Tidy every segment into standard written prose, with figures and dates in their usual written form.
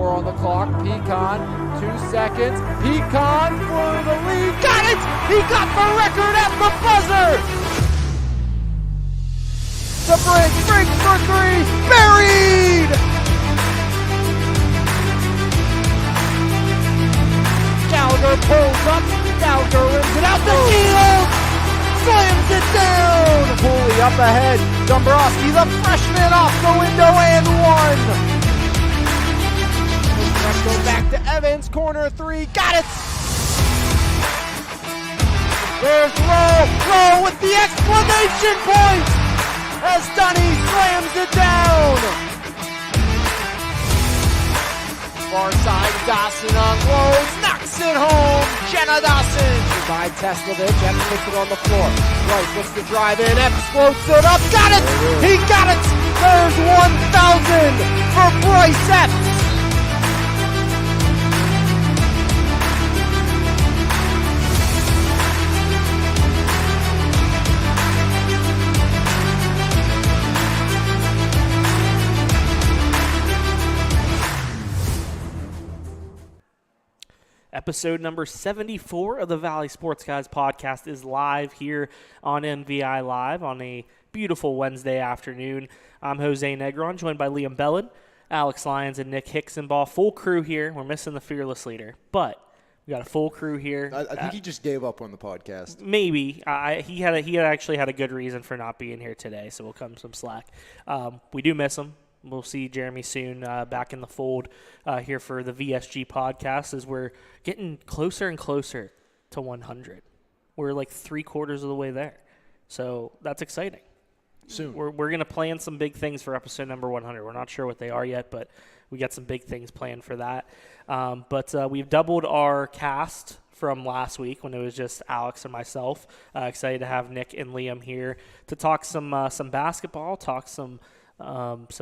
on the clock. Pecan, 2 seconds. Pecan for the lead. Got it! He got the record at the buzzer! The break for three. Buried! Gallagher pulls up. Gallagher rims it out the field. Slams it down. Cooley up ahead. Dombrowski, the freshman, off the window and one. Let's go back to Evans. Corner three. Got it. There's Lowe with the exclamation point as Dunny slams it down. Far side, Dawson unloads, knocks it home. Jenna Dawson by Testovich. Epps puts it on the floor. Right, looks to drive in. Epps floats it up. Got it! He got it! There's 1,000 for Bryce Epps. Episode number 74 of the Valley Sports Guys podcast is live here on MVI Live on a beautiful Wednesday afternoon. I'm Jose Negron, joined by Liam Bellin, Alex Lyons, and Nick Hicksonball. Full crew here. We're missing the fearless leader, but we got a full crew here. I think he just gave up on the podcast. Maybe. He had actually had a good reason for not being here today, so we'll cut him some slack. We do miss him. We'll see Jeremy soon back in the fold here for the VSG podcast as we're getting closer and closer to 100. We're like 3/4 of the way there. So that's exciting. Soon. We're going to plan some big things for episode number 100. We're not sure what they are yet, but we got some big things planned for that. But we've doubled our cast from last week when it was just Alex and myself. Excited to have Nick and Liam here to talk some basketball, talk some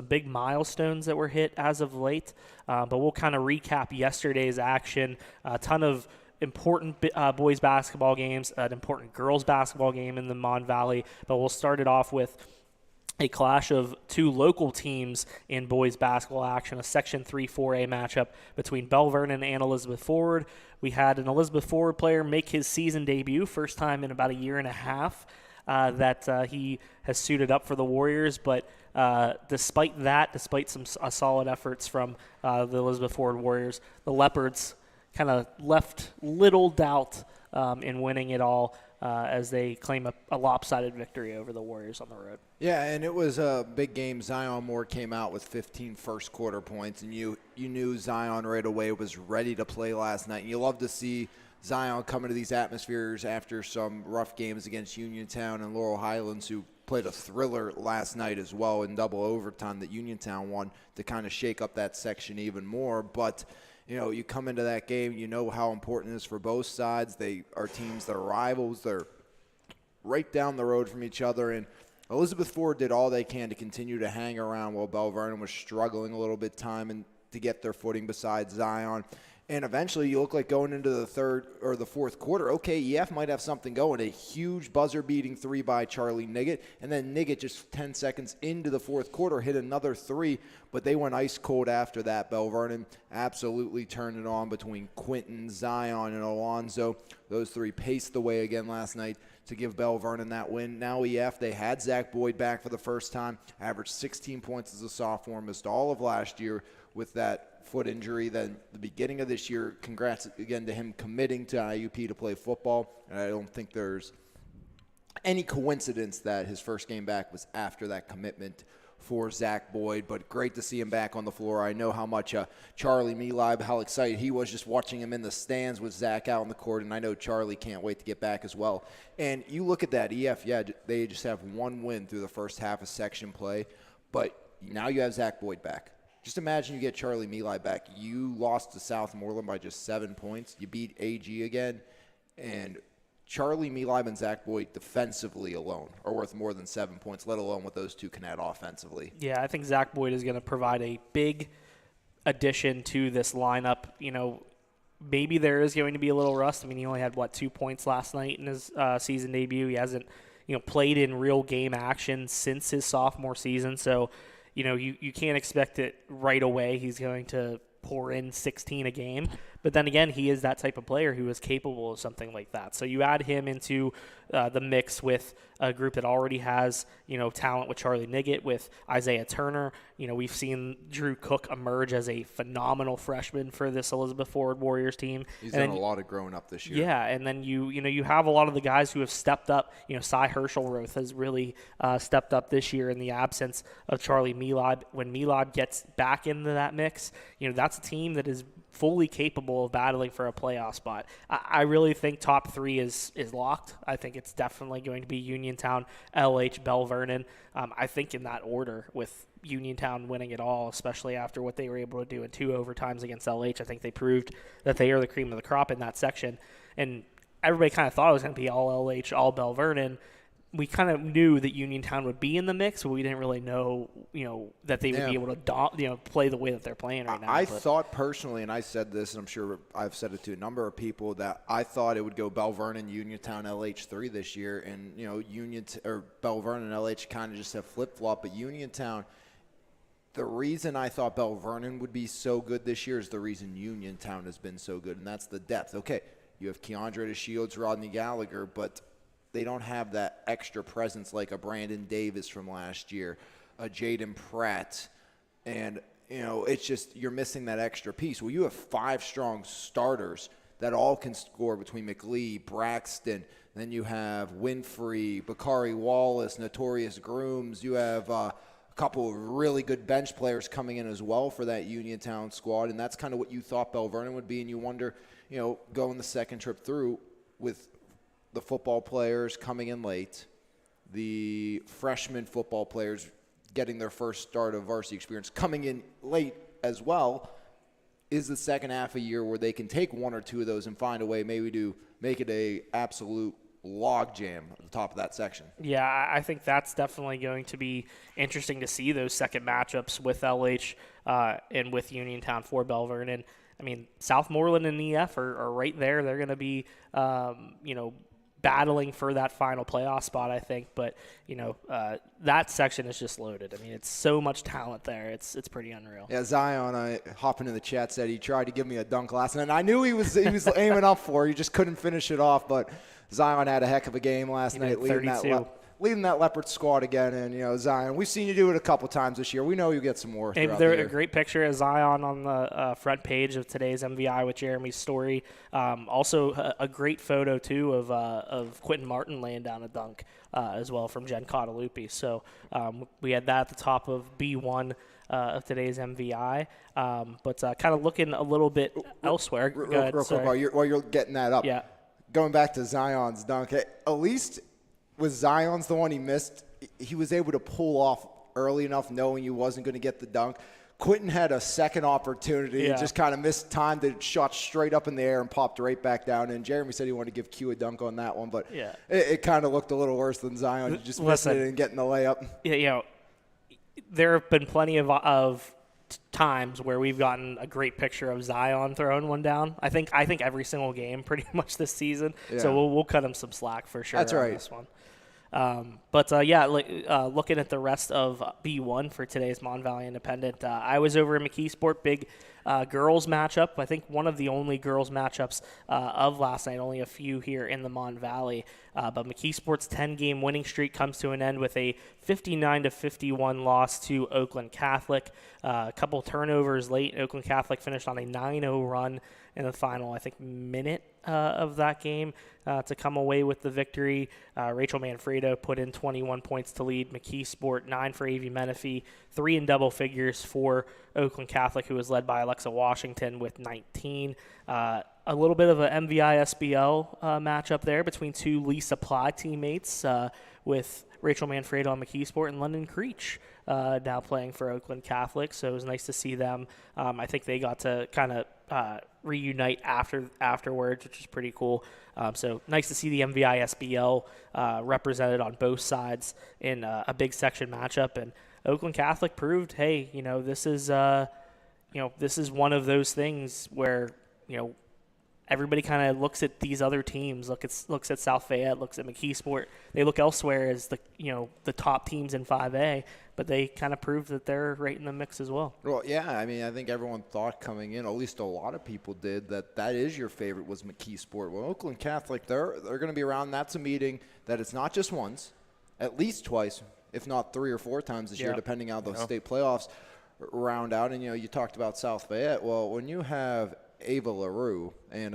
big milestones that were hit as of late, but we'll kind of recap yesterday's action. A ton of important boys basketball games, an important girls basketball game in the Mon Valley, but we'll start it off with a clash of two local teams in boys basketball action, a Section 3 4A matchup between Bell Vernon and Elizabeth Forward. We had an Elizabeth Forward player make his season debut, first time in about a year and a half that he has suited up for the Warriors, but despite some solid efforts from the Elizabeth Forward Warriors, the Leopards kind of left little doubt in winning it all as they claim a lopsided victory over the Warriors on the road. Yeah, and it was a big game. Zion Moore came out with 15 first quarter points, and you knew Zion right away was ready to play last night. And you love to see Zion come into these atmospheres after some rough games against Uniontown and Laurel Highlands, who played a thriller last night as well in double overtime that Uniontown won to kind of shake up that section even more. But, you come into that game, you know how important it is for both sides. They are teams that are rivals. They're right down the road from each other. And Elizabeth Ford did all they can to continue to hang around while Bell Vernon was struggling a little bit time to get their footing besides Zion. And eventually you look like going into the third or the fourth quarter, okay, EF might have something going. A huge buzzer-beating three by Charlie Niggett. And then Niggett just 10 seconds into the fourth quarter hit another three, but they went ice cold after that. Bell Vernon absolutely turned it on between Quinton, Zion, and Alonzo. Those three paced the way again last night to give Bell Vernon that win. Now EF, they had Zach Boyd back for the first time, averaged 16 points as a sophomore, missed all of last year with that foot injury. Then the beginning of this year, congrats again to him committing to IUP to play football. And I don't think there's any coincidence that his first game back was after that commitment for Zach Boyd, but great to see him back on the floor. I know how much Charlie Melib, how excited he was just watching him in the stands with Zach out on the court, and I know Charlie can't wait to get back as well. And you look at that, EF, yeah, they just have one win through the first half of section play, but now you have Zach Boyd back. Just imagine you get Charlie Melib back. You lost to Southmoreland by just 7 points. You beat AG again, and Charlie Melib and Zach Boyd defensively alone are worth more than 7 points, let alone what those two can add offensively. Yeah, I think Zach Boyd is going to provide a big addition to this lineup. Maybe there is going to be a little rust. I mean, he only had, 2 points last night in his season debut. He hasn't, played in real game action since his sophomore season. So, you can't expect it right away. He's going to pour in 16 a game. But then again, he is that type of player who is capable of something like that. So you add him into the mix with a group that already has, talent with Charlie Niggett, with Isaiah Turner. We've seen Drew Cook emerge as a phenomenal freshman for this Elizabeth Forward Warriors team. He's done a lot of growing up this year. Yeah, and then you have a lot of the guys who have stepped up. Cy Herschelroth has really stepped up this year in the absence of Charlie Milad. When Milad gets back into that mix, that's a team that is fully capable of battling for a playoff spot. I really think top 3 is locked. I think it's definitely going to be Uniontown, LH, Bell Vernon. I think in that order, with Uniontown winning it all, especially after what they were able to do in 2 overtimes against LH. I think they proved that they are the cream of the crop in that section. And everybody kind of thought it was going to be all LH, all Bell Vernon. We kind of knew that Uniontown would be in the mix, but we didn't really know, that they would be able to, play the way that they're playing right now. I thought personally, and I said this, and I'm sure I've said it to a number of people, that I thought it would go Bell Vernon, Uniontown, LH3 this year, and Bell Vernon and LH kind of just have flip flop. But Uniontown, the reason I thought Bell Vernon would be so good this year is the reason Uniontown has been so good, and that's the depth. Okay, you have Keandre Shields, Rodney Gallagher, but they don't have that extra presence like a Brandon Davis from last year, a Jaden Pratt, and it's just you're missing that extra piece. Well, you have 5 strong starters that all can score between McLee, Braxton. Then you have Winfrey, Bakari Wallace, Notorious Grooms. You have a couple of really good bench players coming in as well for that Uniontown squad, and that's kind of what you thought Bell Vernon would be. And you wonder, going the second trip through with the football players coming in late, the freshman football players getting their first start of varsity experience coming in late as well, is the second half a year where they can take 1 or 2 of those and find a way maybe to make it a absolute log jam at the top of that section. Yeah, I think that's definitely going to be interesting to see those second matchups with LH and with Uniontown for Bell Vernon. I mean, Southmoreland and EF are right there. They're going to be, battling for that final playoff spot, I think. But, that section is just loaded. I mean, it's so much talent there. It's pretty unreal. Yeah, Zion, hopping in the chat, said he tried to give me a dunk last night. And I knew he was aiming up for it. He just couldn't finish it off. But Zion had a heck of a game last night, leading that Leopard squad again. And, Zion, we've seen you do it a couple times this year. We know you get some more. A great picture of Zion on the front page of today's MVI with Jeremy's story. Also, a great photo, too, of Quentin Martin laying down a dunk as well from Jen Cottalupi. So we had that at the top of B1 of today's MVI. But kind of looking a little bit elsewhere. Real quick, while you're getting that up. Yeah. Going back to Zion's dunk, at least with Zion's the one he missed, he was able to pull off early enough knowing he wasn't going to get the dunk. Quentin had a second opportunity and just kind of missed time. That shot straight up in the air and popped right back down. And Jeremy said he wanted to give Q a dunk on that one, but it kind of looked a little worse than Zion just missing it and getting the layup. Yeah, there have been plenty of times where we've gotten a great picture of Zion throwing one down. I think every single game pretty much this season. Yeah. So we'll cut him some slack for sure. That's right. On this one. Looking at the rest of B1 for today's Mon Valley Independent, I was over in McKeesport, big girls matchup. I think one of the only girls matchups of last night, only a few here in the Mon Valley. But McKeesport's 10-game winning streak comes to an end with a 59-51 loss to Oakland Catholic. A couple turnovers late. Oakland Catholic finished on a 9-0 run in the final, I think, minute of that game to come away with the victory. Rachel Manfredo put in 21 points to lead McKeesport, 9 for Avi Menifee, 3 in double figures for Oakland Catholic, who was led by Alexa Washington with 19. A little bit of an MVI SBL matchup there between 2 Lee Supply teammates with Rachel Manfredo on McKeesport and London Creech now playing for Oakland Catholic. So it was nice to see them. I think they got to kind of reunite afterwards, which is pretty cool. So nice to see the MVI SBL represented on both sides in a big section matchup. And Oakland Catholic proved, hey, this is one of those things where, everybody kind of looks at these other teams, looks at South Fayette, looks at McKeesport. They look elsewhere as the top teams in 5A, but they kind of prove that they're right in the mix as well. Well, yeah, I mean, I think everyone thought coming in, at least a lot of people did, that is your favorite was McKeesport. Well, Oakland Catholic, they're going to be around. That's a meeting that it's not just once, at least twice, if not 3 or 4 times this year, depending on how the state playoffs round out. And, you talked about South Fayette. Well, when you have Ava LaRue and,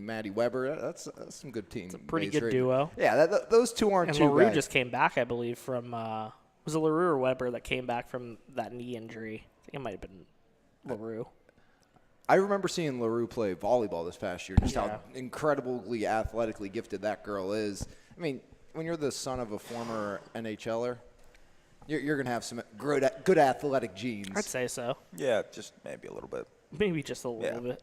Maddie Weber, that's some good team. It's a pretty good duo. Yeah, those two aren't too bad. And LaRue just came back, I believe, from was it LaRue or Weber that came back from that knee injury? I think it might have been LaRue. I remember seeing LaRue play volleyball this past year, just how incredibly athletically gifted that girl is. I mean, when you're the son of a former NHLer, you're going to have some good athletic genes. I'd say so. Yeah, just maybe a little bit. Maybe just a little bit.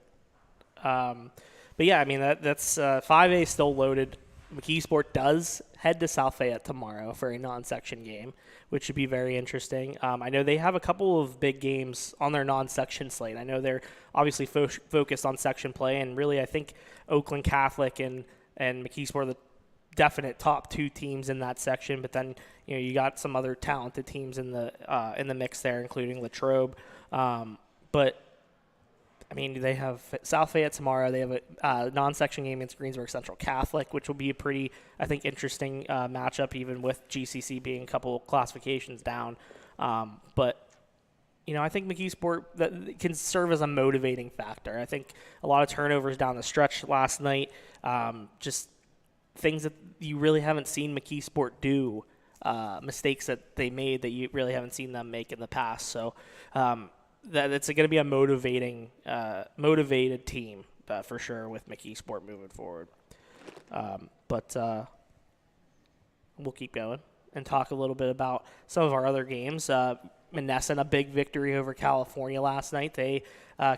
But yeah, I mean, that's 5A still loaded. McKeesport does head to South Fayette tomorrow for a non-section game, which should be very interesting. I know they have a couple of big games on their non-section slate. I know they're obviously focused on section play, and really I think Oakland Catholic and McKeesport are the definite top 2 teams in that section. But then you got some other talented teams in the mix there, including Latrobe. But I mean, they have South Fayette tomorrow. They have a non-section game against Greensburg Central Catholic, which will be a pretty, I think, interesting matchup, even with GCC being a couple classifications down. But I think McKeesport that can serve as a motivating factor. I think a lot of turnovers down the stretch last night, just things that you really haven't seen McKeesport do, mistakes that they made that you really haven't seen them make in the past. So that it's going to be a motivated team for sure with McKeesport moving forward. But we'll keep going and talk a little bit about some of our other games. Monessen, a big victory over California last night. They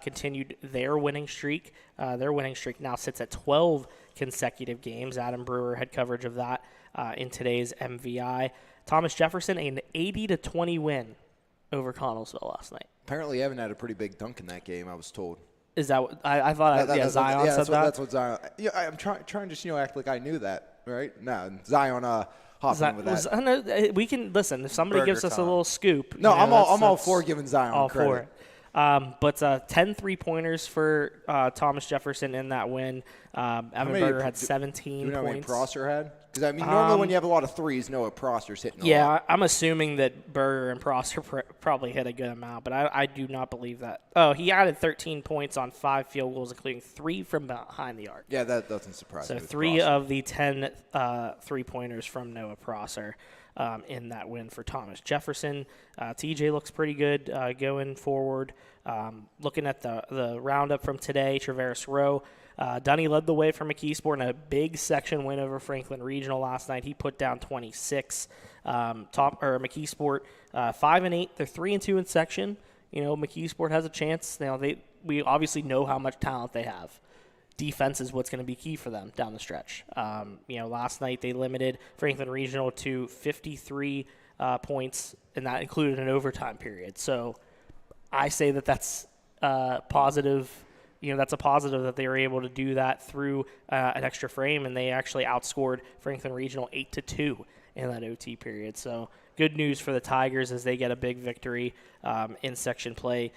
continued their winning streak. Their winning streak now sits at 12 consecutive games. Adam Brewer had coverage of that in today's MVI. Thomas Jefferson, an 80-20 win over Connellsville last night. Apparently, Evan had a pretty big dunk in that game, I was told. Is that what I thought? Zion said that. That's what Zion. I'm trying to act like I knew that, right? No, Zion hopped in with that. I know, we can listen if somebody gives us a little scoop. No, I'm all for giving Zion all credit. For it. But 10 3-pointers for Thomas Jefferson in that win. Evan Berger had 17 points. Do you know how many points. Prosser had? Because, normally when you have a lot of threes, Noah Prosser's hitting a lot. Yeah, I'm assuming that Berger and Prosser probably hit a good amount, but I do not believe that. Oh, he added 13 points on 5 field goals, including 3 from behind the arc. Yeah, that doesn't surprise me. So 3 of the 10 3-pointers from Noah Prosser in that win for Thomas Jefferson. TJ looks pretty good going forward. Looking at the roundup from today, Traverse Row, Dunny led the way for McKeesport in a big section win over Franklin Regional last night. He put down 26. McKeesport 5-8. They're 3-2 in section. McKeesport has a chance. We obviously know how much talent they have. Defense is what's going to be key for them down the stretch. Last night they limited Franklin Regional to 53 points, and that included an overtime period. So I say that's positive. That's a positive that they were able to do that through an extra frame, and they actually outscored Franklin Regional 8-2 in that OT period. So good news for the Tigers as they get a big victory in section play.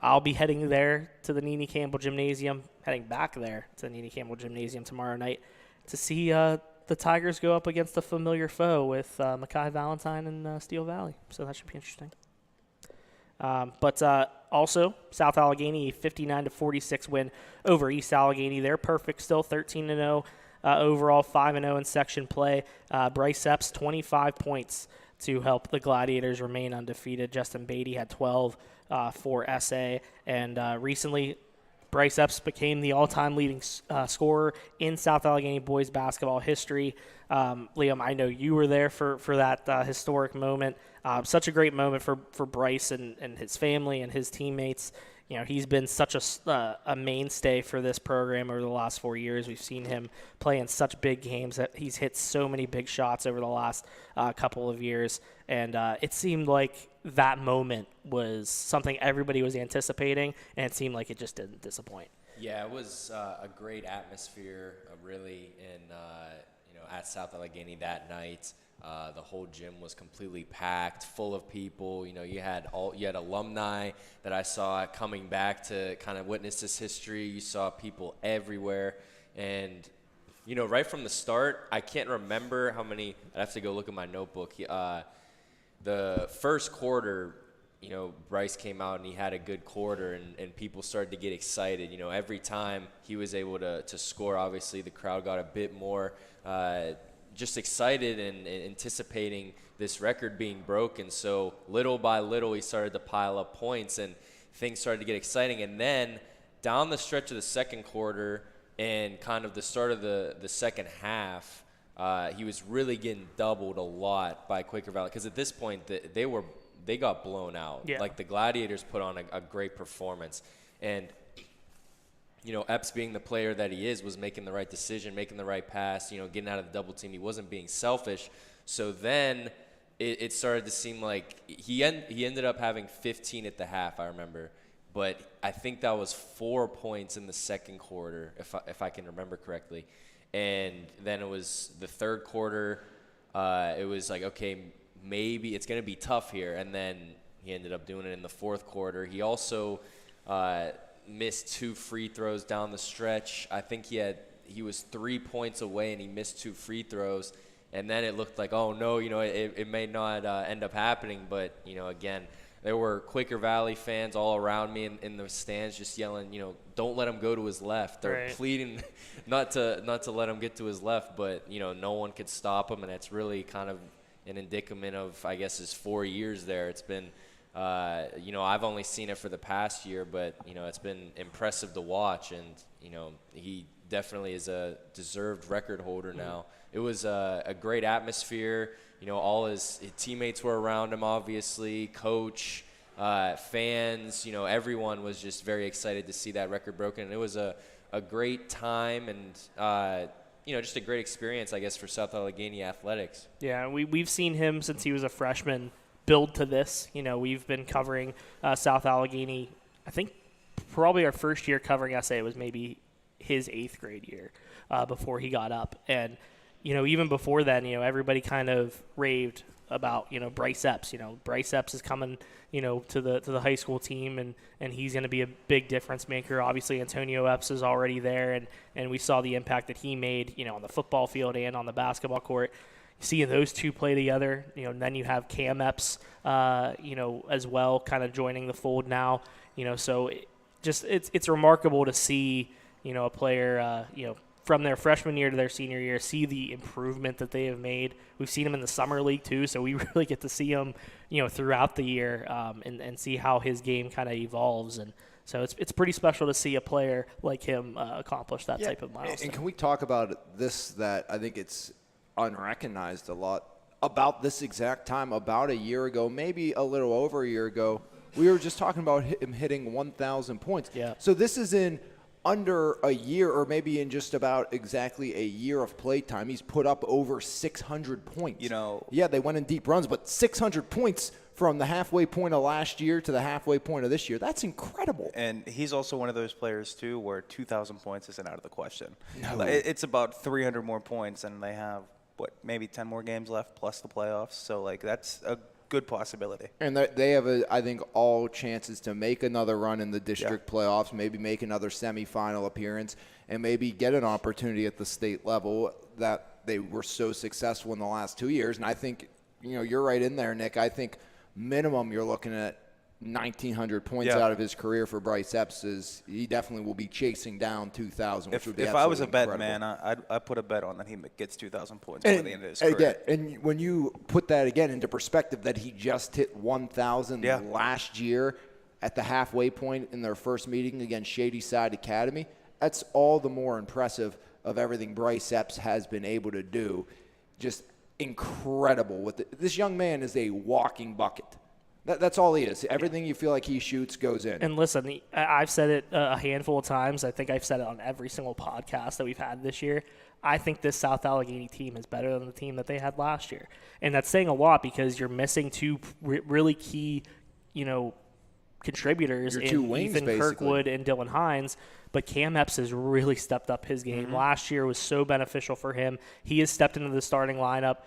I'll be heading there to the Nene Campbell Gymnasium, heading back there to the Nene Campbell Gymnasium tomorrow night to see the Tigers go up against a familiar foe with Mackay Valentine and Steel Valley. So that should be interesting. But also, South Allegheny, 59-46 win over East Allegheny. They're perfect still, 13-0 overall, 5-0 in section play. Bryce Epps, 25 points to help the Gladiators remain undefeated. Justin Beatty had 12 for SA. And recently, Bryce Epps became the all-time leading scorer in South Allegheny boys basketball history. Liam, I know you were there for that historic moment. Such a great moment for Bryce and his family and his teammates. He's been such a mainstay for this program over the last 4 years. We've seen him play in such big games that he's hit so many big shots over the last couple of years. And it seemed like that moment was something everybody was anticipating, and it seemed like it just didn't disappoint. Yeah, it was a great atmosphere, really, at South Allegheny that night. The whole gym was completely packed, full of people. You had alumni that I saw coming back to kind of witness this history. You saw people everywhere, and right from the start, I can't remember how many. I'd have to go look at my notebook. The first quarter, Bryce came out and he had a good quarter, and people started to get excited. Every time he was able to score, obviously the crowd got a bit more just excited and anticipating this record being broken. So little by little, he started to pile up points, and things started to get exciting. And then down the stretch of the second quarter and kind of the start of the second half, he was really getting doubled a lot by Quaker Valley, because at this point they got blown out. Yeah. Like, the Gladiators put on a great performance, and Epps, being the player that he is, was making the right decision, making the right pass, getting out of the double team. He wasn't being selfish. So then it started to seem like he ended up having 15 at the half, I remember. But I think that was 4 points in the second quarter, if I can remember correctly. And then it was the third quarter. It was like, okay, maybe it's going to be tough here. And then he ended up doing it in the fourth quarter. He also missed 2 free throws down the stretch. I think he was 3 points away and he missed 2 free throws. And then it looked like, oh no, it may not end up happening. But, again, there were Quaker Valley fans all around me in the stands just yelling, don't let him go to his left. They're Right. pleading not to let him get to his left, but, no one could stop him. And it's really kind of an indicament of, I guess, his 4 years there. It's been, I've only seen it for the past year, but, it's been impressive to watch. And, he definitely is a deserved record holder now. It was a great atmosphere. All his teammates were around him, obviously, coach, fans, everyone was just very excited to see that record broken. And it was a great time and, just a great experience, I guess, for South Allegheny athletics. Yeah, we've seen him since he was a freshman build to this. We've been covering South Allegheny. I think probably our first year covering SA was maybe his 8th grade year before he got up. And, even before then, everybody kind of raved about, Bryce Epps. Bryce Epps is coming, to the high school team, and he's going to be a big difference maker. Obviously, Antonio Epps is already there, and we saw the impact that he made, on the football field and on the basketball court. Seeing those two play together, and then you have Cam Epps, as well, kind of joining the fold now. So it's remarkable to see, a player, from their freshman year to their senior year, see the improvement that they have made. We've seen him in the summer league too, so we really get to see him, throughout the year, and see how his game kind of evolves. And so it's pretty special to see a player like him accomplish that type of milestone. And can we talk about this, that I think it's unrecognized a lot, about this exact time, about a year ago, maybe a little over a year ago, we were just talking about him hitting 1,000 points. Yeah. So this is in under a year, or maybe in just about exactly a year of play time, he's put up over 600 points. Yeah, they went in deep runs, but 600 points from the halfway point of last year to the halfway point of this year, that's incredible. And he's also one of those players, too, where 2,000 points isn't out of the question. No. It's about 300 more points, and they have, maybe 10 more games left plus the playoffs. So, that's a good possibility. And they have, I think, all chances to make another run in the district playoffs, maybe make another semifinal appearance, and maybe get an opportunity at the state level that they were so successful in the last 2 years. And I think, you're right in there, Nick. I think minimum you're looking at 1,900 points out of his career for Bryce Epps. He definitely will be chasing down 2,000, which would be if I was a bet incredible. man, I'd put a bet on that he gets 2,000 points by the end of his career. Again, and when you put that again into perspective, that he just hit 1,000 last year at the halfway point in their first meeting against Shady Side Academy, that's all the more impressive of everything Bryce Epps has been able to do. Just incredible. This young man is a walking bucket. That's all he is. Everything you feel like he shoots goes in. And listen, I've said it a handful of times. I think I've said it on every single podcast that we've had this year. I think this South Allegheny team is better than the team that they had last year. And that's saying a lot because you're missing two really key, contributors Your in two wings, Ethan basically. Kirkwood and Dylan Hines. But Cam Epps has really stepped up his game. Last year was so beneficial for him. He has stepped into the starting lineup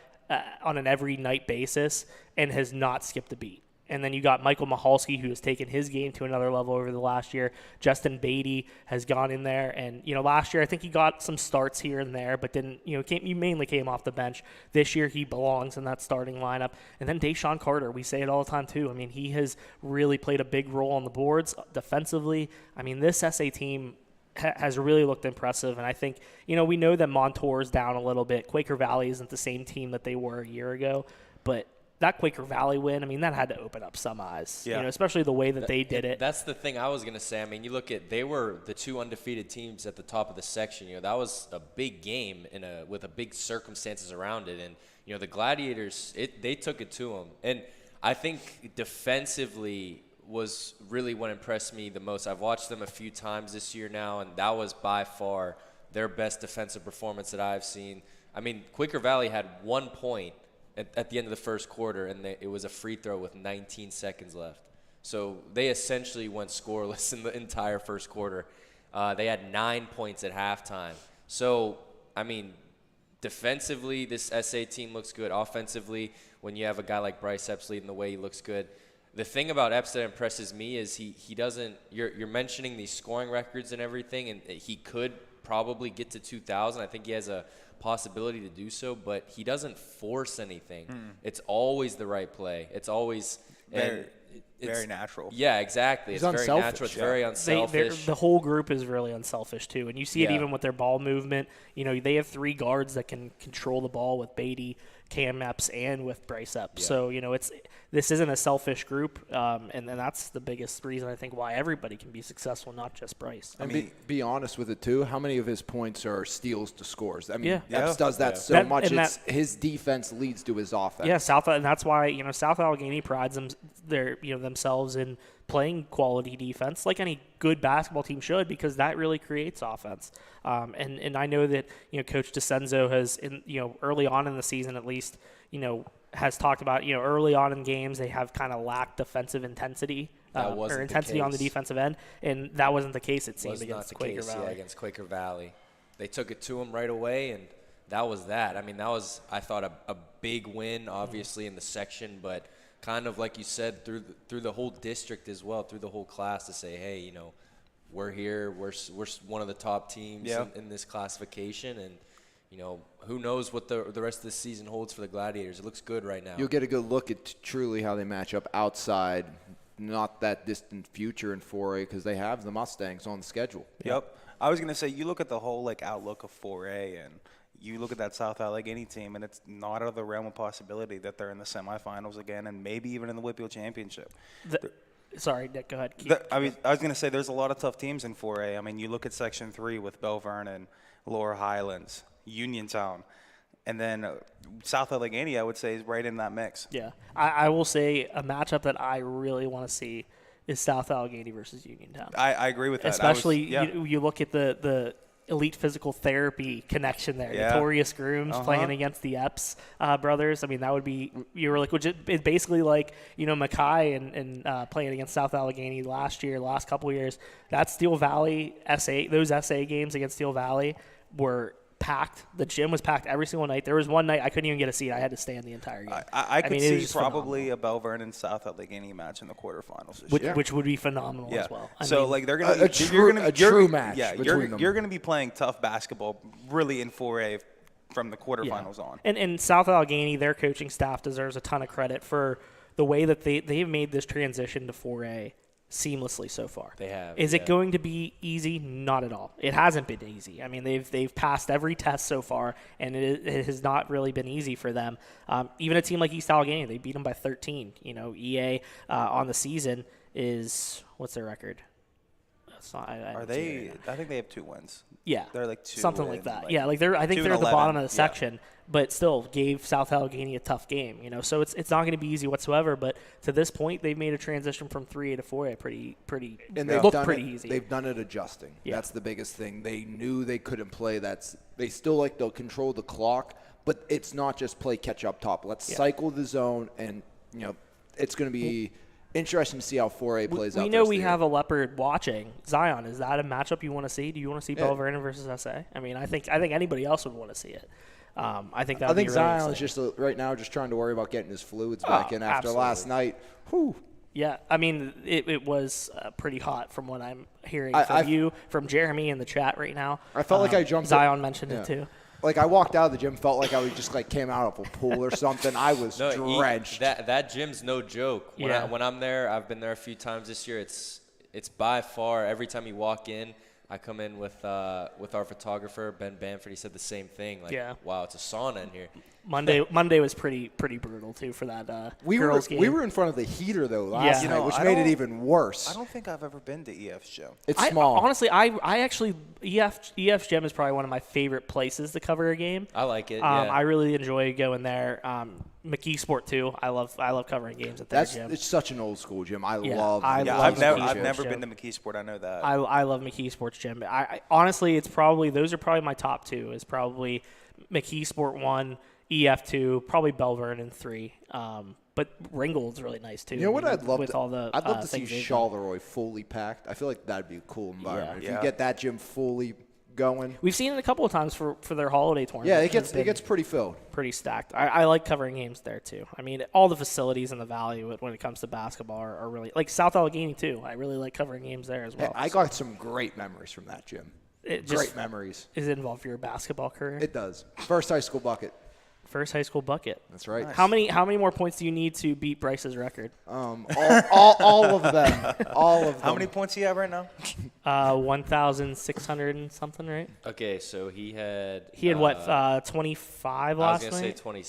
on an every night basis and has not skipped a beat. And then you got Michael Mahalski, who has taken his game to another level over the last year. Justin Beatty has gone in there. And, last year I think he got some starts here and there, but didn't, he mainly came off the bench. This year he belongs in that starting lineup. And then Deshaun Carter, we say it all the time too. I mean, he has really played a big role on the boards defensively. I mean, this SA team has really looked impressive. And I think, we know that Montour's down a little bit. Quaker Valley isn't the same team that they were a year ago, but that Quaker Valley win, I mean, that had to open up some eyes, especially the way that they did it. That's the thing I was going to say. I mean, you look at, they were the two undefeated teams at the top of the section. That was a big game with a big circumstances around it. And, the Gladiators, they took it to them. And I think defensively was really what impressed me the most. I've watched them a few times this year now, and that was by far their best defensive performance that I've seen. I mean, Quaker Valley had 1 point at the end of the first quarter, and it was a free throw with 19 seconds left. So they essentially went scoreless in the entire first quarter. They had 9 points at halftime. So, I mean, defensively, this SA team looks good. Offensively, when you have a guy like Bryce Epps leading the way, he looks good. The thing about Epps that impresses me is he doesn't – you're mentioning these scoring records and everything, and he could probably get to 2,000. I think he has a possibility to do so, but he doesn't force anything. It's always the right play. It's always very natural. Yeah, exactly. He's it's very unselfish. natural. It's very unselfish. The whole group is really unselfish too, and you see it even with their ball movement. They have 3 guards that can control the ball with Beatty, Cam Epps, and with Bryce Epps. So this isn't a selfish group, and that's the biggest reason I think why everybody can be successful, not just Bryce. I mean, be honest with it too. How many of his points are steals to scores? I mean, Yeah. Epps does that so much. His defense leads to his offense. Yeah, and that's why South Allegheny prides themselves in playing quality defense, like any good basketball team should, because that really creates offense. And I know that Coach DeCenzo has, early on in the season at least, has talked about early on in games they have kind of lacked defensive intensity or intensity on the defensive end, and that wasn't the case. It seemed against Quaker Valley. Yeah, against Quaker Valley, they took it to them right away, and that was that. I mean, that was, I thought, a big win, obviously in the section, but kind of like you said, through the whole district as well, through the whole class, to say, hey, we're here, we're one of the top teams in this classification, and who knows what the rest of the season holds for the Gladiators. It looks good right now. You'll get a good look at truly how they match up outside, not that distant future in 4A, because they have the Mustangs on the schedule. Yep. I was going to say, you look at the whole outlook of 4A, and you look at that South Allegheny team, and it's not out of the realm of possibility that they're in the semifinals again, and maybe even in the Whitfield Championship. Sorry, Nick, go ahead. I was going to say, there's a lot of tough teams in 4A. I mean, you look at Section 3 with Belle Vernon, Lower Highlands, Uniontown, and then South Allegheny, I would say, is right in that mix. Yeah. I will say a matchup that I really want to see is South Allegheny versus Uniontown. I agree with that. Especially, you look at the elite physical therapy connection there. Notorious Grooms playing against the Epps brothers. I mean, that would be, you were like, it's basically like, Mackay and playing against South Allegheny last couple of years. That Steel Valley those SA games against Steel Valley were packed. The gym was packed every single night. There was one night I couldn't even get a seat. I had to stand the entire game. I could see probably a Belle Vernon South Allegheny match in the quarterfinals this year. Which would be phenomenal as well. They're going to be a true match. Yeah, you're going to be playing tough basketball really in 4A from the quarterfinals on. And South Allegheny, their coaching staff deserves a ton of credit for the way that they've made this transition to 4A seamlessly so far. They have. Is it going to be easy? Not at all. It hasn't been easy. I mean, they've passed every test so far, and it has not really been easy for them. Even a team like East Allegheny, they beat them by 13. EA on the season is, what's their record? It's not, I Are didn't see it they? right now. I think they have 2 wins. Yeah, They're like 2 something like and, that. like, Yeah, like they're. I think 2 they're and at the bottom 11. of the Yeah. section, but still gave South Allegheny a tough game. So it's not going to be easy whatsoever. But to this point, they've made a transition from 3A to 4A pretty. And They they've look done pretty it, easy. They've done it adjusting. Yeah. That's the biggest thing. They knew they couldn't play. They still like to control the clock, but it's not just play catch up top. Let's cycle the zone, and it's going to be interesting to see how 4A plays out. We know we have a Leopard watching. Zion, is that a matchup you want to see? Do you want to see Bell Vernon versus SA? I mean, I think anybody else would want to see it. I think that. I think really Zion exciting. is just right now just trying to worry about getting his fluids back in after last night. Whew. Yeah, I mean, it was pretty hot from what I'm hearing from Jeremy in the chat right now. I felt like I jumped. Zion mentioned it too. Like I walked out of the gym, felt like I was just like came out of a pool or something. I was drenched. That gym's no joke. Yeah. When I'm there, I've been there a few times this year. It's by far every time you walk in. I come in with our photographer Ben Bamford. He said the same thing. Like, wow, it's a sauna in here. Monday was pretty brutal too for that girls game. We were in front of the heater though last night, which made it even worse. I don't think I've ever been to EF's gym. It's small. Honestly, I actually EF's gym is probably one of my favorite places to cover a game. I like it. I really enjoy going there. McKeesport too. I love covering games at their gym. It's such an old school gym. I Yeah, love. I the love I've McKeesport's never gym. been to McKeesport. I know that. I love McKeesport's gym. I honestly, those are probably my top two. Is probably McKeesport 1, EF 2, probably Bell Vernon 3. But Ringgold's really nice too. You know what I'd love with to? all the I'd love to see things they've done. Charleroi fully packed. I feel like that'd be a cool environment. If Yeah. you get that gym fully going. We've seen it a couple of times for their holiday tournament. Yeah, It's it been gets pretty filled. pretty stacked. I like covering games there too. I mean, all the facilities in the valley when it comes to basketball are really like South Allegheny too. I really like covering games there as well. I got some great memories from that gym. Great memories. Does it involve your basketball career? It does. First high school bucket. First high school bucket. That's right. How many more points do you need to beat Bryce's record? All of them. All of them. How many points do you have right now? 1,600 and something, right? Okay, so he had 25 I was last gonna night. say 20.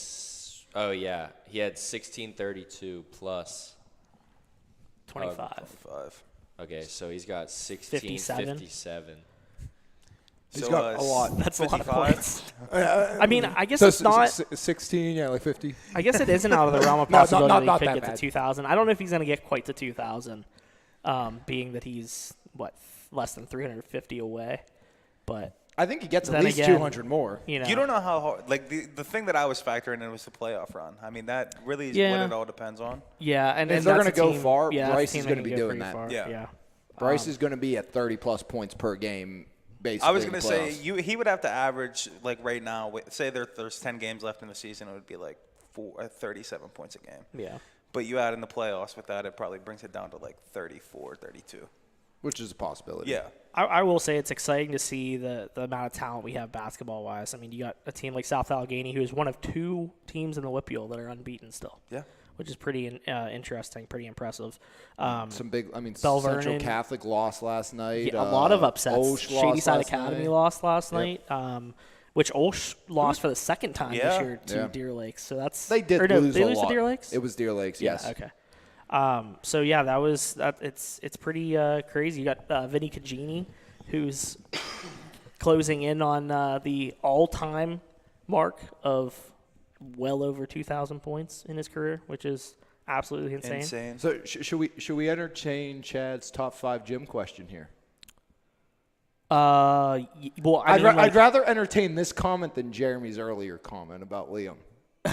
Oh yeah, he had 1632 plus. 25. 5. Okay, so he's got 1657. 57. He's got a lot. That's 55. A lot of 55? points. I mean, I guess So it's not. 16, yeah, like 50. I guess it isn't out of the realm of No, possibility not he could that get to bad. 2,000. I don't know if he's going to get quite to 2,000, being that he's less than 350 away. But I think he gets at Then least again, 200 more. you know, You don't know how hard. Like the thing that I was factoring in was the playoff run. I mean, that really is what Yeah. it all depends on. yeah, and If they're that's gonna a go team- far, yeah, Bryce that's a is team gonna that be can go doing pretty that. far, Yeah. yeah. Bryce is going to be at 30-plus points per game, basically. I was in going the to say playoffs. he would have to average like right now. Say there's 10 games left in the season, it would be like 37 points a game. Yeah. But you add in the playoffs with that, it probably brings it down to like 34, 32. Which is a possibility. Yeah. I will say it's exciting to see the amount of talent we have basketball-wise. I mean, you got a team like South Allegheny, who is one of two teams in the WPIAL that are unbeaten still. Yeah. Which is pretty interesting, pretty impressive. Some big, Bell Central Vernon. Catholic lost last night. Yeah, a lot of upsets. Osh Shady lost Side last Academy night. lost last night, which Osh lost for the second time this Yeah. year to Yeah. Deer Lakes. So that's They did or no, lose they a lose lot. to Deer Lakes. It was Deer Lakes, yes. Yeah, okay. So yeah, that was that. It's pretty crazy. You got Vinny Cagini, who's closing in on the all-time mark of well over 2,000 points in his career, which is absolutely insane. So should we entertain Chad's top 5 gym question here? Well, I'd rather entertain this comment than Jeremy's earlier comment about Liam.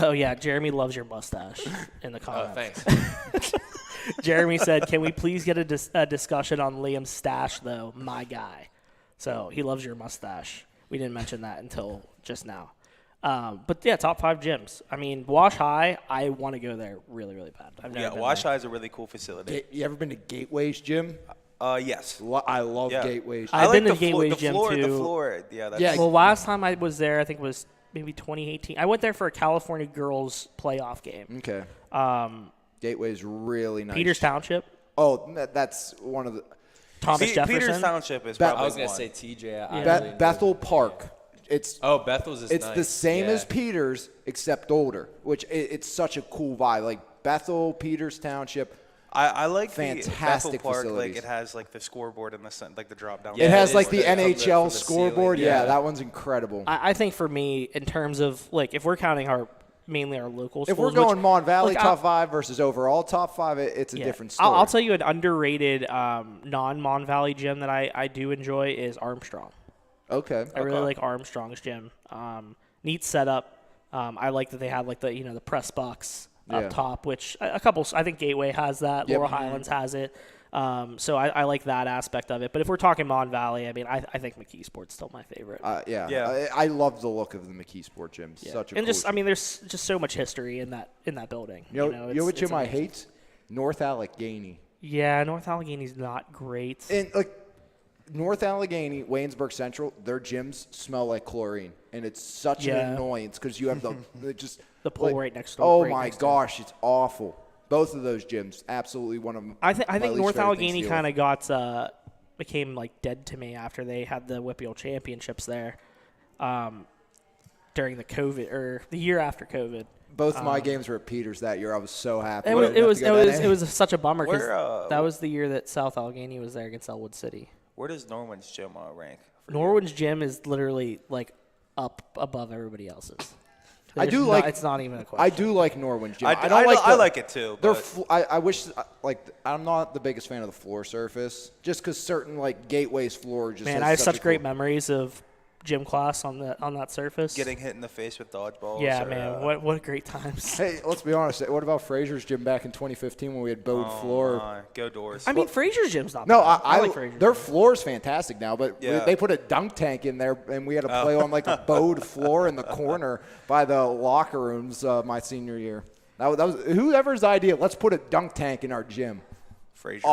oh yeah, Jeremy loves your mustache in the Oh, comments. thanks. Jeremy said, "Can we please get a discussion on Liam's stash, though, my guy?" So he loves your mustache. We didn't mention that until just now. But yeah, top 5 gyms. I mean, Wash High, I want to go there really, really bad. I've never Yeah, been Wash there. High is a really cool facility. You ever been to Gateway's gym? Yes. I love Yeah. Gateway's. I've I been like to the Gateway's the gym floor, too. The floor, yeah. That's, Yeah. Well, last time I was there, I think it was maybe 2018. I went there for a California girls playoff game. Okay. Gateway's really nice. Peters Township, Oh, that's one of the Thomas Jefferson. Peters Township is Be- probably I was gonna one. say TJ. I Yeah. really Bethel Park. It's Bethel's is it's nice. the same Yeah. as Peters except older, which it's such a cool vibe. Like Bethel, Peters Township, I like Fantastic the Bethel Park. facilities. Like it has like the scoreboard in the like the drop down. Yeah, it has it like is the from NHL the scoreboard. ceiling. Yeah, Yeah. that one's incredible. I think for me, in terms of like if we're counting mainly our local schools, If we're going Mon Valley like, top 5 versus overall top 5, it's a different story. I'll tell you an underrated non-Mon Valley gym that I do enjoy is Armstrong. Okay. I really like Armstrong's gym. Neat setup. I like that they have like the press box up top, which a couple. I think Gateway has that. Yep. Laurel Highlands has it. So I like that aspect of it. But if we're talking Mon Valley, I mean, I think McKeesport's still my favorite. Yeah. I love the look of the McKeesport gym. Yeah. Such a and cool just I mean, there's just so much history in that building. You know what gym I amazing. hate? North Allegheny. Yeah, North Allegheny's not great. And like North Allegheny, Waynesburg Central, their gyms smell like chlorine, and it's such an annoyance because you have the pool right next door. Oh right my next door. gosh, it's awful. Both of those gyms, absolutely one of them. I think North Allegheny kind of became like dead to me after they had the Whippeal Championships there, during the COVID or the year after COVID. Both of my games were at Peters that year. I was so happy. It was such a bummer because that was the year that South Allegheny was there against Elwood City. Where does Norwin's gym rank? Norwin's gym is literally like up above everybody else's. It's not even a question. I do like Norwin's gym. I like it too. I wish I'm not the biggest fan of the floor surface, just because certain like Gateway's floor just. Man, has I have such such great memories of gym class on that surface. Getting hit in the face with dodgeballs. Yeah, man, what great times. Hey, let's be honest. What about Frazier's gym back in 2015 when we had bowed floor? Go Doors. I mean, Frazier's gym's not No, bad. I like Frazier's their gym. floor's fantastic now, but they put a dunk tank in there, and we had to play on like a bowed floor in the corner by the locker rooms my senior year. That was whoever's idea. Let's put a dunk tank in our gym. Frazier.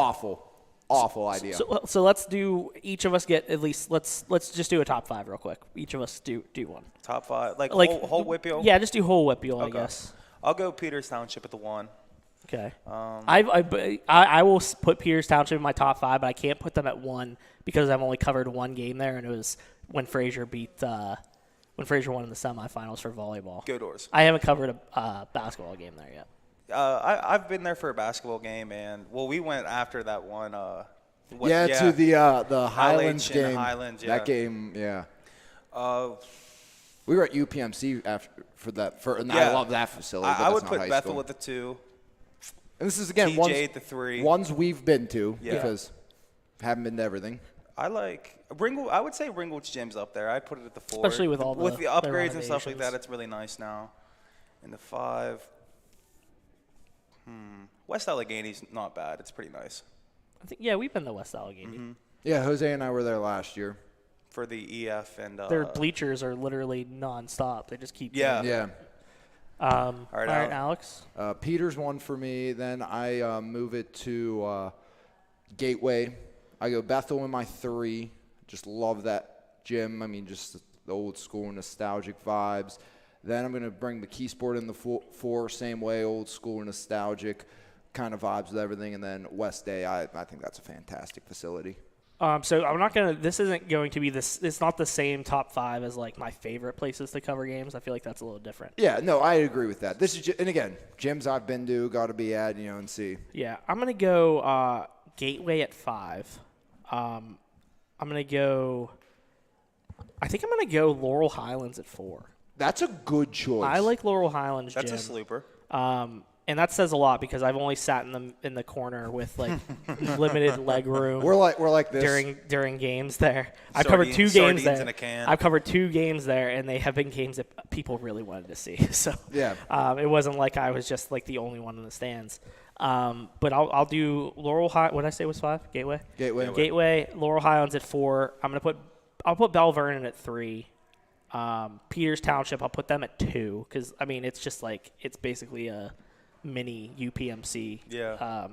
Awful idea. So let's do each of us get at least let's just do a top 5 real quick. Each of us do one. Top 5, like whole Whippeal. Yeah, just do whole Whippeal, I guess. I'll go Peters Township at the 1. Okay. I will put Peters Township in my top 5, but I can't put them at 1 because I've only covered one game there, and it was when Frazier won in the semifinals for volleyball. Go Doors. I haven't covered a basketball game there yet. I've been there for a basketball game, and we went after that one. To the Highlands game. Highlands, yeah. That game, yeah. We were at UPMC and I love that facility. I would put Bethel at the 2. And this is again TJ at the 3. Ones we've been to because haven't been to everything. I like Ringgold. I would say Ringgold's gym's up there. I'd put it at the 4, especially with all the upgrades and stuff like renovations. that. It's really nice now. In the 5. West Allegheny's not bad. It's pretty nice. I think we've been to West Allegheny. Mm-hmm. Yeah, Jose and I were there last year. For the EF and Their bleachers are literally nonstop. They just keep Yeah. Yeah. All right, Alex. Peters one for me. Then I move it to Gateway. I go Bethel in my 3. Just love that gym. I mean, just the old school nostalgic vibes. Then I'm going to bring McKeesport in the 4, same way, old school nostalgic kind of vibes with everything. And then West Day, I think that's a fantastic facility. So I'm not gonna. This isn't going to be this. It's not the same top 5 as like my favorite places to cover games. I feel like that's a little different. Yeah, no, I agree with that. This is and again, gyms I've been to, got to be at, and see. Yeah, I'm gonna go Gateway at 5. I'm gonna go. I think I'm gonna go Laurel Highlands at 4. That's a good choice. I like Laurel Highlands gym. That's a sleeper. And that says a lot because I've only sat in the corner with like limited leg room. We're like this during games there. I've covered 2 games there. In a can. I've covered 2 games there, and they have been games that people really wanted to see. So Yeah. It wasn't like I was just like the only one in the stands. But I'll do Laurel High. What did I say was 5? Gateway. Gateway. Laurel Highlands at 4. I'll put Bell Vernon at 3. Peters Township, I'll put them at 2 because I mean it's just like it's basically a mini UPMC. Yeah.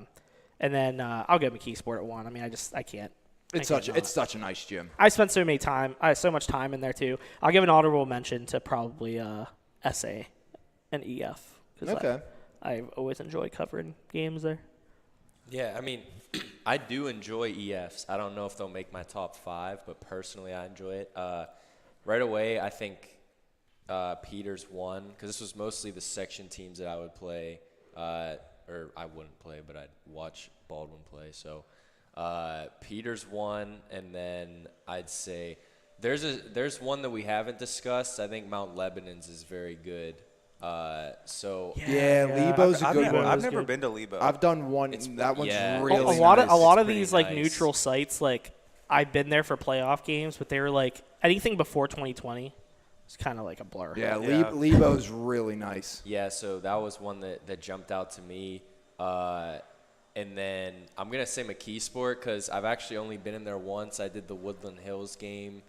And then I'll go McKeesport at 1. I mean I can't. It's such a nice gym. I spent so much time in there too. I'll give an honorable mention to probably SA and EF. Okay. I always enjoy covering games there. Yeah, I mean, I do enjoy EFs. I don't know if they'll make my top 5, but personally I enjoy it. Right away, I think Peters won because this was mostly the section teams that I would play. or I wouldn't play, but I'd watch Baldwin play. So Peters one, and then I'd say there's one that we haven't discussed. I think Mount Lebanon's is very good. Lebo's a good one. I've never been to Lebo. I've done one. That one's really a lot nice. of pretty these like nice. neutral sites, like I've been there for playoff games, but they were like anything before 2020 is kind of like a blur. Yeah, Yeah. Lebo's really nice. Yeah, so that was one that jumped out to me. And then I'm going to say McKeesport because I've actually only been in there once. I did the Woodland Hills game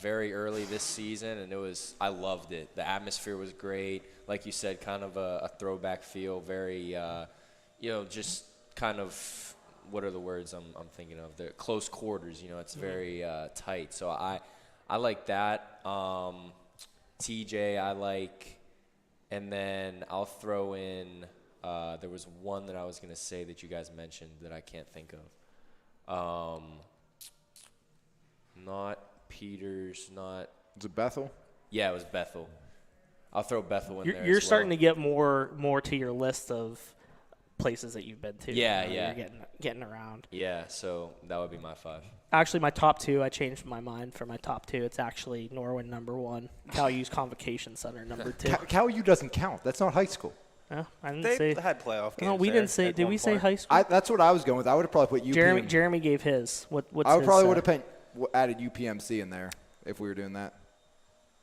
very early this season, and I loved it. The atmosphere was great. Like you said, kind of a throwback feel, very, just kind of, what are the words I'm thinking of? The close quarters, it's very tight. So I like that. TJ I like, and then I'll throw in, there was one that I was going to say that you guys mentioned that I can't think of. Not Peters, not. Is it Bethel? Yeah, it was Bethel. I'll throw Bethel in there. You're as starting well. to get more to your list of places that you've been to. Yeah, You're yeah. getting around. Yeah, so that would be my 5. Actually, my top 2, I changed my mind for my top 2. It's actually Norwin #1, Cal U's Convocation Center #2. Cal U doesn't count. That's not high school. Oh, I didn't They say. had playoff games. No, we there didn't say. at Did one we say point. high school? That's what I was going with. I would have probably put UP. Jeremy gave his. What's I his, probably would have added UPMC in there if we were doing that.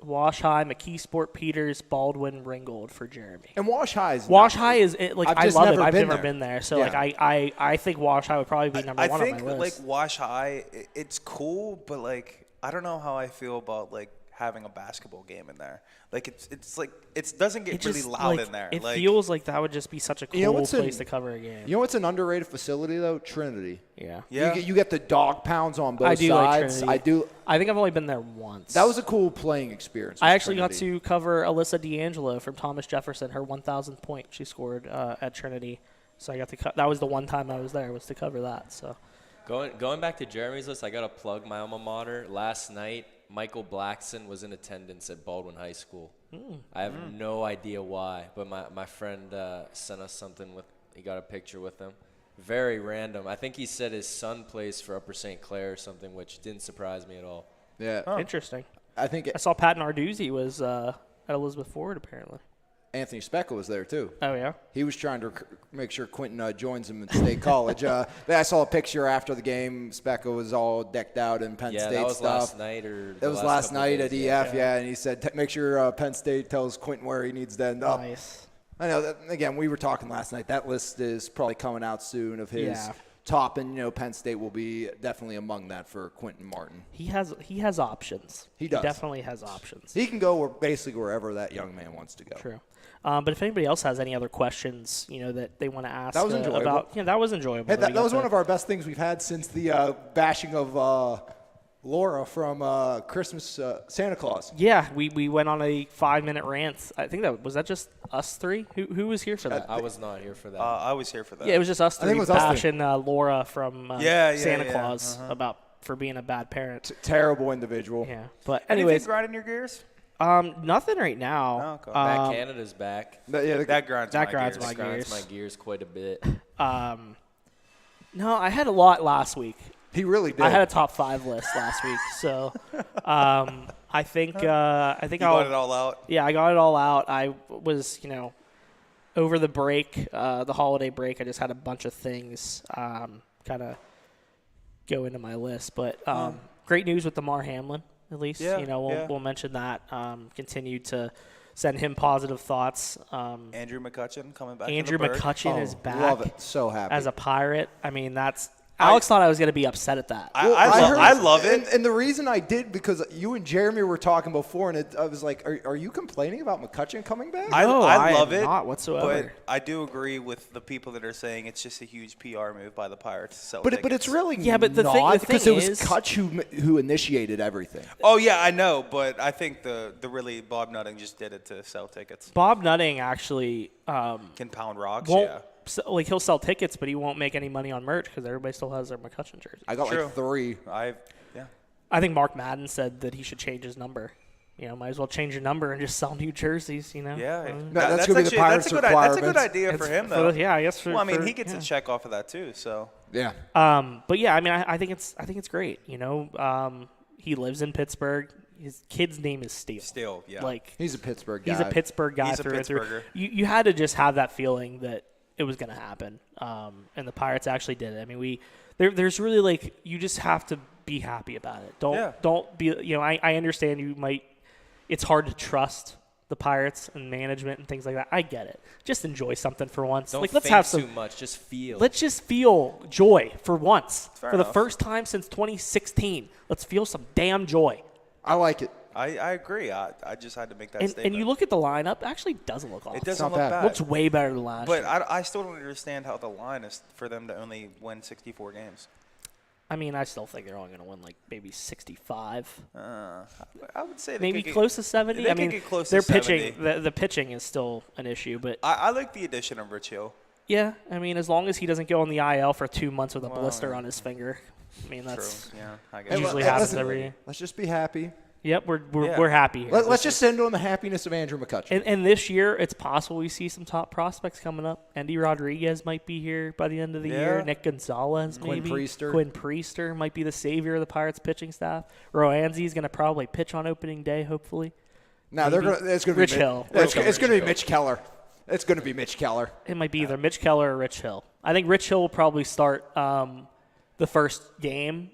Wash High, McKeesport, Peters, Baldwin, Ringgold for Jeremy. And Wash High is Wash nice. High is it, like I've I just love it. never I've been never there. been there, so Yeah. like I think Wash High would probably be number one think on my list. like Wash High, it's cool, but like I don't know how I feel about like having a basketball game in there. Like it's like it doesn't get really loud like, in there. It like, feels like that would just be such a cool You know what's place to cover a game. You know what's an underrated facility though? Trinity. Yeah. Yeah. You get the dog pounds on both I do like sides. Trinity. I do. I think I've only been there once. That was a cool playing experience. I with actually got Trinity. to cover Alyssa D'Angelo from Thomas Jefferson, her 1,000th point she scored at Trinity. So I got to that was the one time I was there was to cover that. So Going back to Jeremy's list, I got to plug my alma mater. Last night, Michael Blackson was in attendance at Baldwin High School. I have no idea why, but my friend sent us something he got a picture with him. Very random. I think he said his son plays for Upper St. Clair or something, which didn't surprise me at all. Yeah. interesting. I think I saw Pat Narduzzi was at Elizabeth Ford apparently. Anthony Speckle was there too. Oh yeah. He was trying to make sure Quentin joins him at State College. I saw a picture after the game. Speckle was all decked out in Penn Yeah, State that was stuff. last night or That was last night at EF, yeah. And he said, make sure Penn State tells Quentin where he needs to end up. Nice. I know. That, again, we were talking last night. That list is probably coming out soon of his Yeah. top, and Penn State will be definitely among that for Quentin Martin. He has options. He does. Definitely has options. He can go basically wherever that young man wants to go. True. But if anybody else has any other questions, that they want to ask That was enjoyable. about, that was enjoyable. Hey, that was one of our best things we've had since the bashing of Laura from Christmas Santa Claus. Yeah, we went on a 5-minute rant. I think was that just us three? Who was here for that? I was not here for that. I was here for that. Yeah, it was just us I think three it was us three. bashing Laura from Yeah, Santa yeah. Claus for being a bad parent. Terrible individual. Yeah, but Anything anyways, grinding your gears? nothing right now. Oh, okay. Matt Canada's back. That grinds that my grinds gears. my Grinds gears. my gears quite a bit. No, I had a lot last week. He really did. I had a top 5 list last week, so I think You got it I'll. all out. Yeah, I got it all out. I was, over the break, the holiday break, I just had a bunch of things kind of go into my list. But great news with Damar Hamlin, at least. Yeah, We'll mention that. Continue to send him positive thoughts. Andrew McCutcheon coming back. Andrew in the Berg. McCutcheon is back Love it. So happy. as a Pirate. I mean, Alex thought I was going to be upset at that. I love it. And the reason I did, because you and Jeremy were talking before, and I was like, are you complaining about McCutcheon coming back? I love am it. not whatsoever. But I do agree with the people that are saying it's just a huge PR move by the Pirates to sell but tickets. it's really Yeah, but the not, thing because it was is- Kutch who initiated everything. Oh, yeah, I know. But I think the really Bob Nutting just did it to sell tickets. Bob Nutting actually Can pound rocks, won't yeah. he'll sell tickets, but he won't make any money on merch because everybody still has their McCutcheon jersey. I got True. like 3. I think Mark Madden said that he should change his number. might as well change your number and just sell new jerseys. Yeah, that's gonna be the Pirates' That's a good idea for him, though. I guess. He gets a check off of that too. So Yeah. But yeah, I mean, I think it's great. He lives in Pittsburgh. His kid's name is Steele. Steele, yeah. Like He's a Pittsburgh guy. he's a Pittsburgh guy He's a through and through. Pittsburgher. You had to just have that feeling that it was going to happen, and the Pirates actually did it. I mean, there's really like you just have to be happy about it. Don't be. I understand you might. It's hard to trust the Pirates and management and things like that. I get it. Just enjoy something for once. Don't let's think have some. too much. Just feel. Let's just feel joy for once. Fair for the enough. first time since 2016. Let's feel some damn joy. I like it. I agree. I just had to make that statement. And you look at the lineup, it actually doesn't look awful. It doesn't not look bad. bad. Looks way better than last year. But I still don't understand how the line is for them to only win 64 games. I mean, I still think they're only going to win like maybe 65. I would say they Maybe could get, close to 70. they I could mean, get close their to pitching, 70. the pitching is still an issue. But I like the addition of Rich Hill. yeah, I mean, as long as he doesn't go on the IL for 2 months with a Well, blister yeah. on his finger, I mean, that's True. Yeah, I It guess. usually Hey, happens listen, every year. Let's just be happy. Yep, Yeah. we're happy here. Let's just send on the happiness of Andrew McCutcheon. And this year, it's possible we see some top prospects coming up. Andy Rodriguez might be here by the end of the year. Yeah. Nick Gonzalez, Quinn maybe. Priester. Quinn Priester might be the savior of the Pirates pitching staff. Roanzi is going to probably pitch on opening day, hopefully. No, maybe. it's going to be Rich Hill. It's going to be Mitch Keller. It's going to be Mitch Keller. It might be either Mitch Keller or Rich Hill. I think Rich Hill will probably start the first game.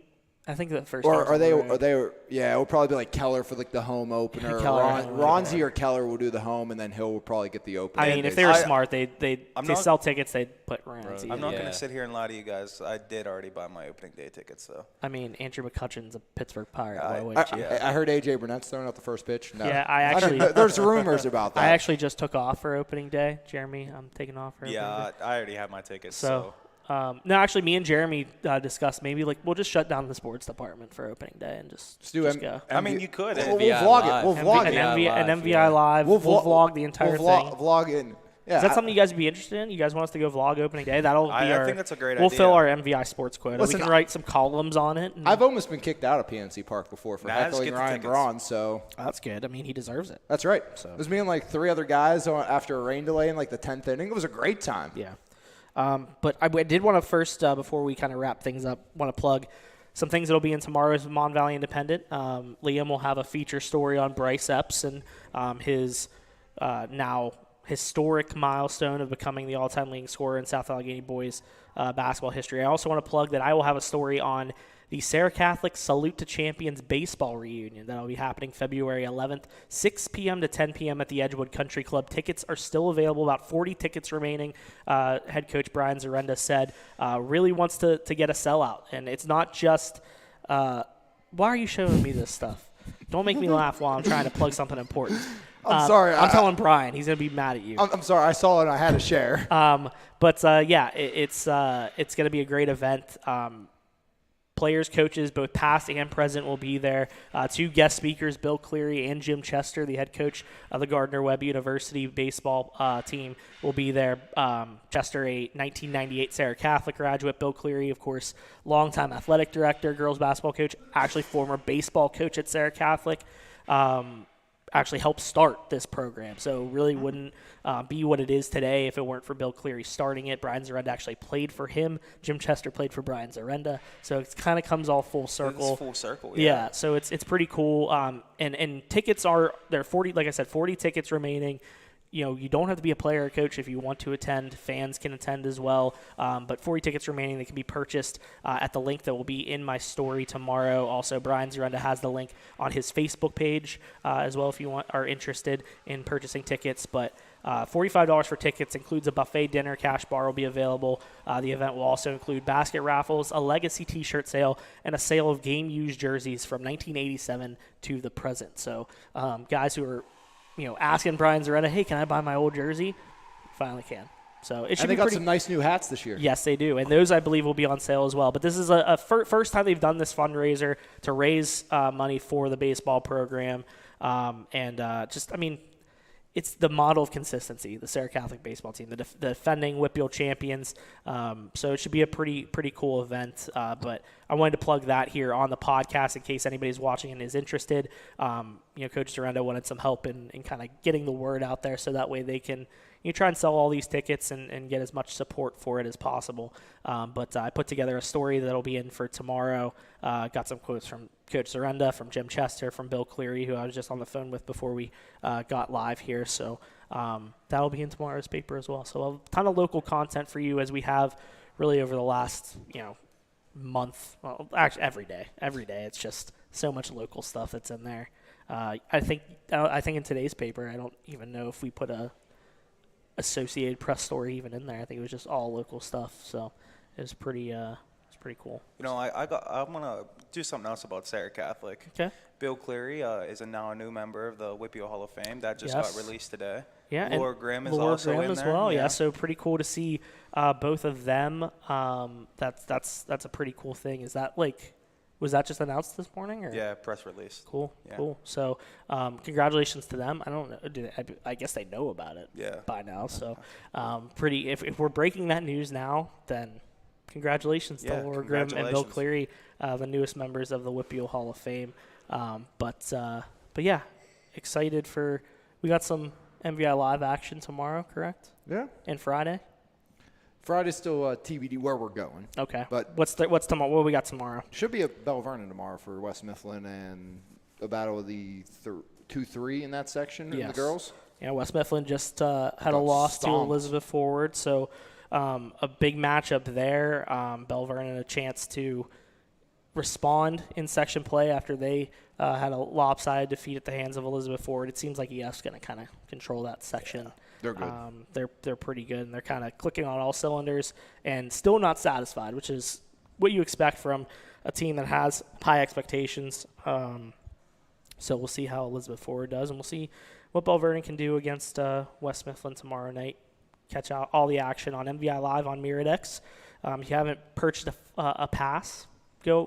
I think the first. Or game's are on the they? road. Yeah, it will probably be like Keller for like the home opener. Keller, Ronzi or Keller will do the home, and then Hill will probably get the opener. I mean, if they were smart, they I'm to not- sell tickets, they'd put Roanzi. I'm not Yeah. going to sit here and lie to you guys. I did already buy my opening day tickets, though. I mean, Andrew McCutcheon's a Pittsburgh Pirate. I- Why wouldn't you? I heard A.J. Burnett's throwing out the first pitch. No. Yeah, I don't actually- know. There's rumors about that. I actually just took off for opening day. Jeremy, I'm taking off for opening day. Yeah, I already have my tickets. So, no, actually, me and Jeremy discussed maybe like we'll just shut down the sports department for opening day and just do go. I mean, you could. We'll MVI vlog Live. it. We'll vlog An it. MVI Live. We'll vlog the entire we'll thing. Vlog in. Yeah, Is that something you guys would be interested in? You guys want us to go vlog opening day? That'll be I our. think that's a great We'll idea. fill our MVI sports quota. Listen, we can write some columns on it. and- I've almost been kicked out of PNC Park before for Nah, just heckling get the Ryan tickets. Braun, so That's good. I mean, he deserves it. that's right. It was me and like 3 other guys after a rain delay in like the 10th inning. It was a great time. Yeah. But I did want to first, before we kind of wrap things up, want to plug some things that will be in tomorrow's Mon Valley Independent. Liam will have a feature story on Bryce Epps and his now historic milestone of becoming the all-time leading scorer in South Allegheny boys basketball history. I also want to plug that I will have a story on the Sarah Catholic Salute to Champions baseball reunion that will be happening February 11th, 6 p.m. to 10 p.m. at the Edgewood Country Club. Tickets are still available, about 40 tickets remaining. Head coach Brian Zarenda said really wants to get a sellout. And it's not just why are you showing me this stuff? Don't make me laugh while I'm trying to plug something important. I'm sorry. I'm telling Brian. He's going to be mad at you. I'm sorry. I saw it and I had to share. It's going to be a great event. Players, coaches, both past and present, will be there. 2 guest speakers, Bill Cleary and Jim Chester, the head coach of the Gardner-Webb University baseball team, will be there. Chester, a 1998 Sarah Catholic graduate. Bill Cleary, of course, longtime athletic director, girls basketball coach, actually former baseball coach at Sarah Catholic. Actually helped start this program. So really wouldn't be what it is today if it weren't for Bill Cleary starting it. Brian Zarenda actually played for him. Jim Chester played for Brian Zarenda. So it kind of comes all full circle. It's full circle, Yeah, so it's pretty cool. And tickets are, there are 40, like I said, 40 tickets remaining. You know, you don't have to be a player or coach if you want to attend. Fans can attend as well. But 40 tickets remaining. They can be purchased at the link that will be in my story tomorrow. Also, Brian Zarenda has the link on his Facebook page as well if you are interested in purchasing tickets. But $45 for tickets includes a buffet dinner. Cash bar will be available. The event will also include basket raffles, a legacy T-shirt sale, and a sale of game-used jerseys from 1987 to the present. So guys who are asking Brian Zarenda, hey, can I buy my old jersey? Finally can. So it should And they be got pretty. some nice new hats this year. Yes, they do, and those I believe will be on sale as well. But this is a first time they've done this fundraiser to raise money for the baseball program, it's the model of consistency, the Sarah Catholic baseball team, the defending Whitfield champions. So it should be a pretty cool event. But I wanted to plug that here on the podcast in case anybody's watching and is interested. Coach Durando wanted some help in kind of getting the word out there so that way they can try and sell all these tickets and get as much support for it as possible. But I put together a story that'll be in for tomorrow. Got some quotes from Coach Zarenda, from Jim Chester, from Bill Cleary, who I was just on the phone with before we got live here. So that'll be in tomorrow's paper as well. So a ton of local content for you as we have really over the last, month. Well, actually every day. It's just so much local stuff that's in there. I think in today's paper, I don't even know if we put a Associated Press story even in there. I think it was just all local stuff. So it was pretty cool. I'm gonna do something else about Sarah Catholic. Okay. Bill Cleary is now a new member of the Whitfield Hall of Fame. That just got released today. Yeah, Laura and Grimm is Laura also Grimm in as there. well. Yeah, so pretty cool to see both of them. That's a pretty cool thing. Is that was that just announced this morning? Or? Yeah, press release. Cool. Yeah. Cool. So congratulations to them. I don't know. I guess they know about it by now. So pretty. If we're breaking that news now, then congratulations to Laura Grimm and Bill Cleary, the newest members of the Whitfield Hall of Fame. But yeah, excited for. We got some MVI live action tomorrow, correct? Yeah. And Friday. Friday's still TBD where we're going. Okay. But what's tomorrow? What we got tomorrow? Should be at Bell Vernon tomorrow for West Mifflin and a battle of the 2-3 in that section in the girls. Yeah, West Mifflin just had a loss to Elizabeth Forward, so a big matchup there. Bell Vernon a chance to respond in section play after they had a lopsided defeat at the hands of Elizabeth Forward. It seems like EF's going to kind of control that section. Yeah, they're good. They're pretty good, and they're kind of clicking on all cylinders and still not satisfied, which is what you expect from a team that has high expectations. So we'll see how Elizabeth Forward does, and we'll see what Bell Vernon can do against West Mifflin tomorrow night. Catch out all the action on MVI Live on Miradex. If you haven't purchased a pass, go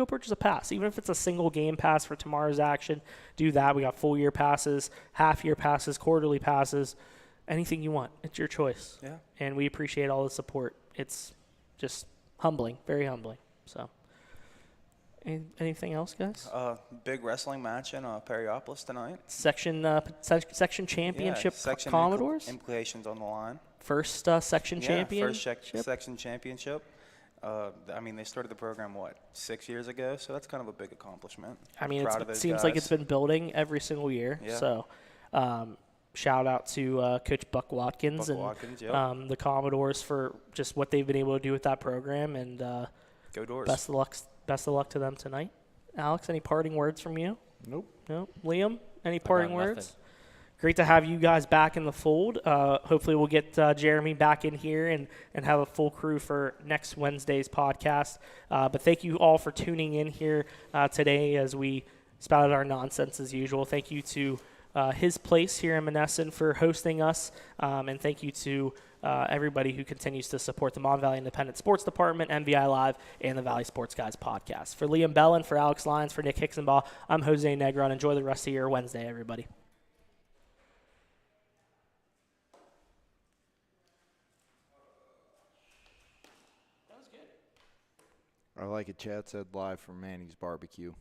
purchase a pass. Even if it's a single game pass for tomorrow's action, do that. We got full year passes, half year passes, quarterly passes, anything you want. It's your choice. Yeah. And we appreciate all the support. It's just humbling, very humbling. So anything else, guys? Big wrestling match in Perryopolis tonight. Section championship section Commodores. Implications on the line. First section champion. First section championship. They started the program, 6 years ago? So that's kind of a big accomplishment. It seems like it's been building every single year. Yeah. So shout out to Coach Buck Watkins the Commodores for just what they've been able to do with that program. And go Doors. Best of luck to them tonight. Alex, any parting words from you? Nope. No. Liam, any parting words? Nothing. Great to have you guys back in the fold. Hopefully we'll get Jeremy back in here and have a full crew for next Wednesday's podcast. But thank you all for tuning in here today as we spouted our nonsense as usual. Thank you to His Place here in Monessen for hosting us. And thank you to everybody who continues to support the Mon Valley Independent Sports Department, MVI Live, and the Valley Sports Guys podcast. For Liam Bellin, for Alex Lyons, for Nick Hicksonbaugh, I'm Jose Negron. Enjoy the rest of your Wednesday, everybody. I like it. Chad said live from Manny's Barbecue.